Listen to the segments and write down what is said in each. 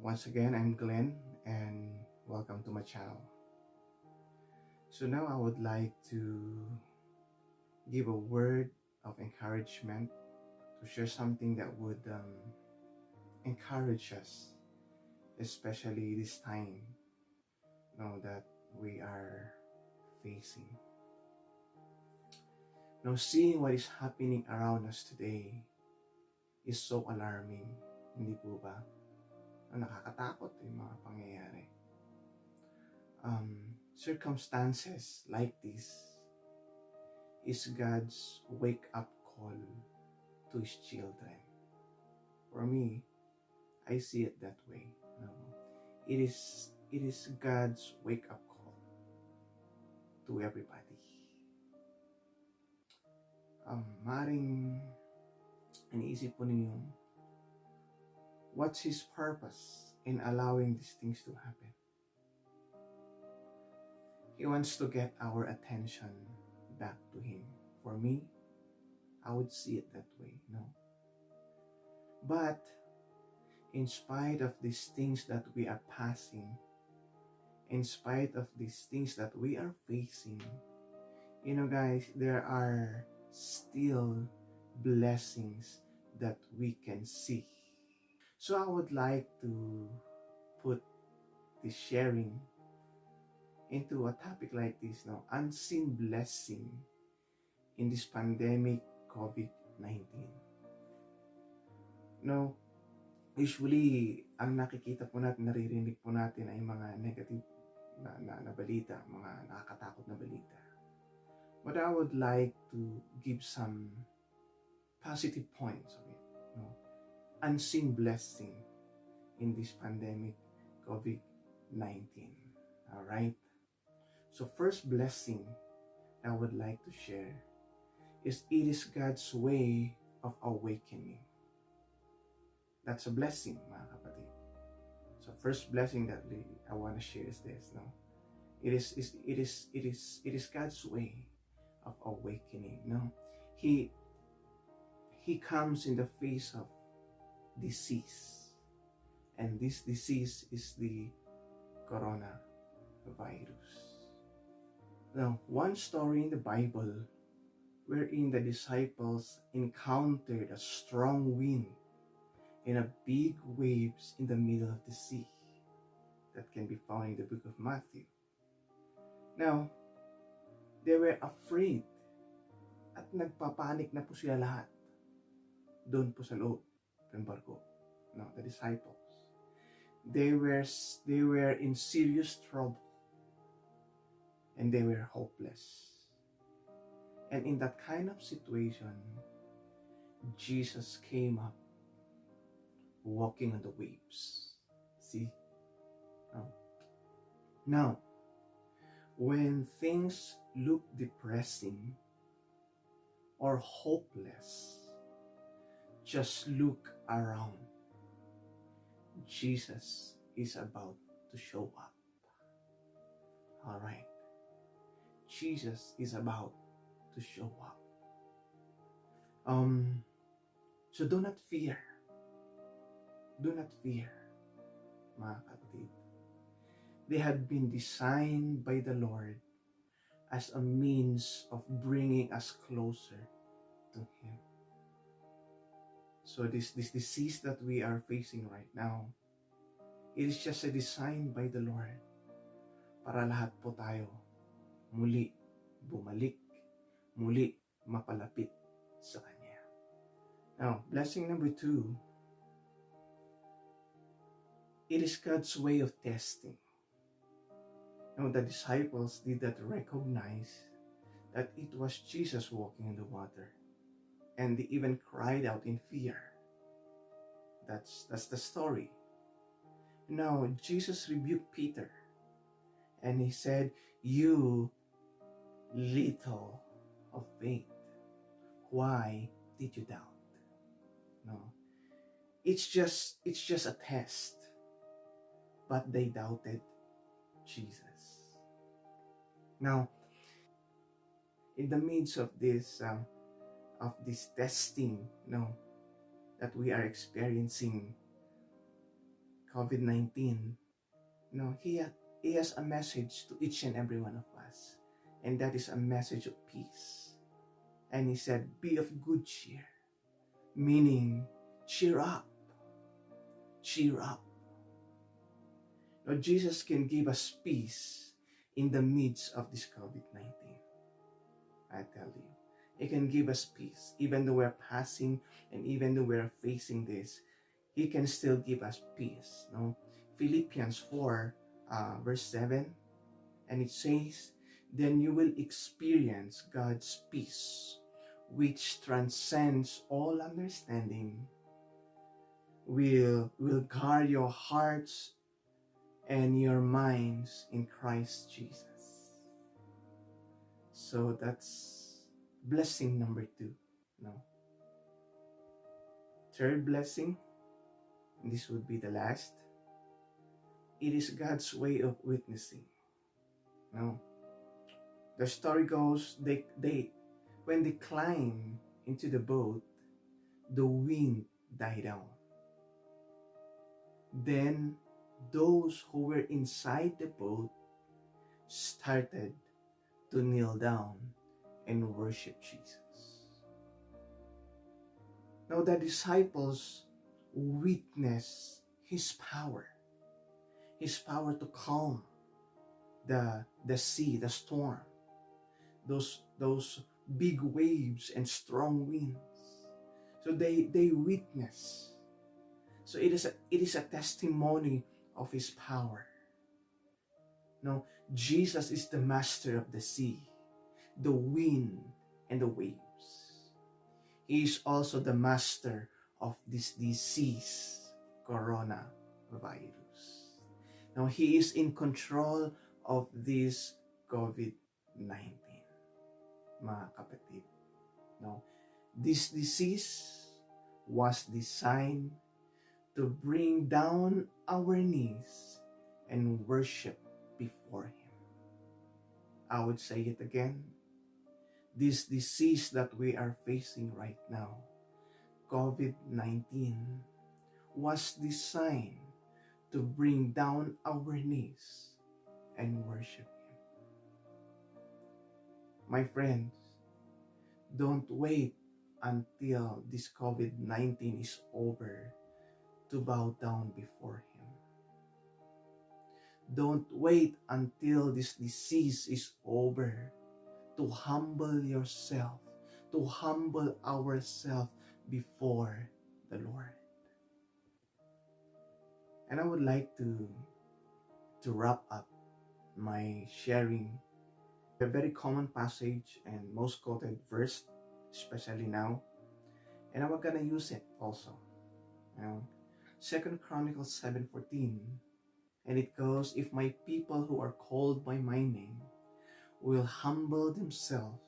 Once again, I'm Glenn and welcome to my channel. So now I would like to give a word of encouragement to share something that would encourage us, especially this time that we are facing. Now, seeing what is happening around us today is so alarming, hindi po ba? Nakakatakot yung mga pangyayari. Circumstances like this is God's wake-up call to His children. For me, I see it that way. It is God's wake-up call to everybody. Maring iniisip po ninyo, what's His purpose in allowing these things to happen? He wants to get our attention back to Him. For me, I would see it that way, But, in spite of these things that we are passing, in spite of these things that we are facing, guys, there are still blessings that we can see. So I would like to put this sharing into a topic like this, unseen blessing in this pandemic COVID-19. Usually, ang nakikita po natin, naririnig po natin ay mga negative na balita, mga nakakatakot na balita. But I would like to give some positive points of it. Unseen blessing in this pandemic COVID-19. All right? So first blessing I would like to share is it is God's way of awakening. That's a blessing, mga kapatid. So first blessing that I want to share is this, It is God's way of awakening. He comes in the face of disease. And this disease is the coronavirus. Now, one story in the Bible wherein the disciples encountered a strong wind and a big waves in the middle of the sea that can be found in the book of Matthew. Now, they were afraid at nagpapanik na po sila lahat doon po sa loob ng barko. The disciples. They were in serious trouble and they were hopeless. And in that kind of situation, Jesus came up walking on the waves. See? Now, when things look depressing or hopeless, just look around. Jesus is about to show up. All right. Jesus is about to show up. So do not fear. Do not fear, mga kapatid. They had been designed by the Lord as a means of bringing us closer to Him. So this disease that we are facing right now, it is just a design by the Lord para lahat po tayo muli bumalik, muli mapalapit sa Kanya. Now, blessing number 2, it is God's way of testing. The disciples did not recognize that it was Jesus walking in the water. And they even cried out in fear. That's the story. Now, Jesus rebuked Peter. And He said, "You little of faith, why did you doubt?" It's just a test. But they doubted Jesus. Now, in the midst of this testing, that we are experiencing COVID-19, he has a message to each and every one of us. And that is a message of peace. And he said, be of good cheer. Meaning, cheer up. Cheer up. Now, Jesus can give us peace in the midst of this COVID-19. I tell you. He can give us peace. Even though we're passing and even though we're facing this, He can still give us peace. No? Philippians 4 verse 7, and it says, then you will experience God's peace, which transcends all understanding, will guard your hearts and your minds in Christ Jesus. So that's blessing number 2. No. Third blessing, and this would be the last, it is God's way of witnessing. No. The story goes, when they climbed into the boat, the wind died down. Then those who were inside the boat started to kneel down and worship Jesus. Now the disciples witnessed His power to calm the sea, the storm, those big waves and strong winds. So they witness. So it is a testimony of His power. No, Jesus is the master of the sea, the wind, and the waves. He is also the master of this disease, coronavirus. Now, He is in control of this COVID-19. Mga kapatid. No, this disease was designed to bring down our knees and worship before Him. I would say it again. This disease that we are facing right now, COVID-19, was designed to bring down our knees and worship Him. My friends, don't wait until this COVID-19 is over to bow down before Him. Don't wait until this disease is over to humble yourself, to humble ourselves before the Lord. And I would like to wrap up my sharing a very common passage and most quoted verse, especially now. And I'm gonna use it also. 2 Chronicles 7:14, and it goes, if my people who are called by my name will humble themselves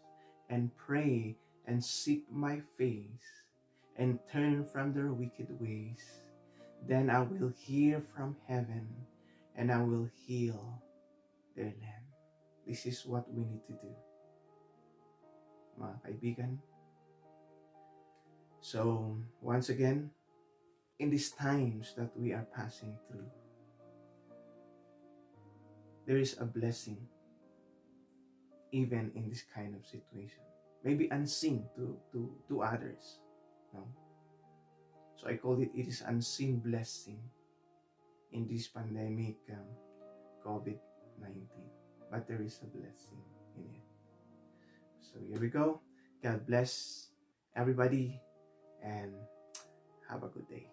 and pray and seek my face and turn from their wicked ways, then I will hear from heaven and I will heal their land. This is what we need to do, mga kaibigan. So, once again, in these times that we are passing through, there is a blessing even in this kind of situation. Maybe unseen to others. No? So I call it is unseen blessing in this pandemic, COVID-19. But there is a blessing in it. So here we go. God bless everybody and have a good day.